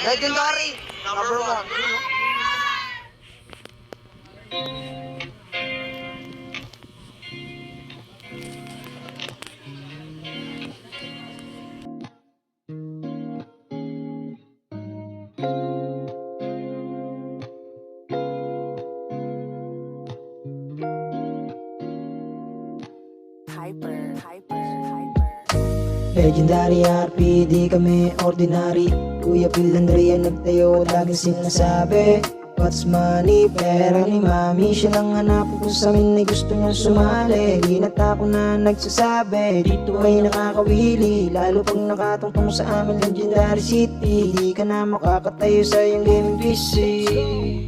Legendary number 1. Legendary RP, di kami ordinary. Kuya Phil Andrea nagtayo, laging sinasabi what's money, pera ni mami. Siya lang hanap ko sa amin ay gusto niyang sumali. Di na ako na nagsasabi, dito ay nakakawili. Lalo pag nakatungtong sa amin Legendary City. Di ka na makakatayo sa iyong gaming PC.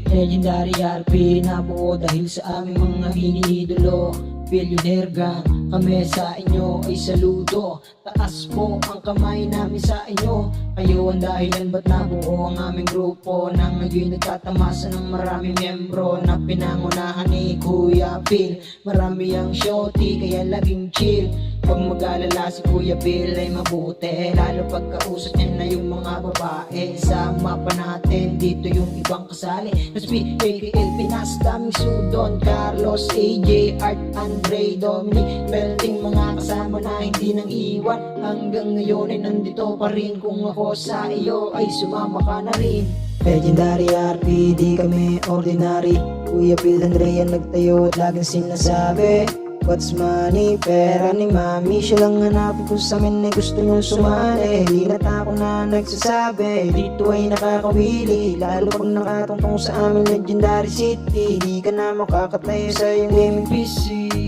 Legendary RP, nabuo dahil sa aming mga iniidolo. Billionaire gang, kami sa inyo ay saludo. Taas po ang kamay namin sa inyo. Kayo ang dahilan ba't nabuo ang aming grupo. Nang ngayon nagtatamasa ng maraming miyembro na pinangunahan ni Kuya Phil. Marami ang shorty kaya laging chill. Pag mag-alala si Kuya Phil ay mabuti, lalo pagkausap niya na yung mga babae. Sa mapa natin dito yung ibang kasali Nasby, AKL, Pinas, daming Sudon, Carlos, AJ, Art, Andre, Dominic, Belting, mga kasama na hindi nang iwan. Hanggang ngayon ay nandito pa rin. Kung ako sa iyo ay sumama ka na rin. Legendary RP, di kami ordinary. Kuya Phil Andrea nagtayo at laging sinasabi what's money, pera ni mami. Siya lang hanapin ko sa amin ay gusto niyang sumali. Di na ako na nagsasabi, dito ay nakakawili. Lalo pag nakatungtong sa amin Legendary City. Di ka na makakatayo sa iyong gaming PC.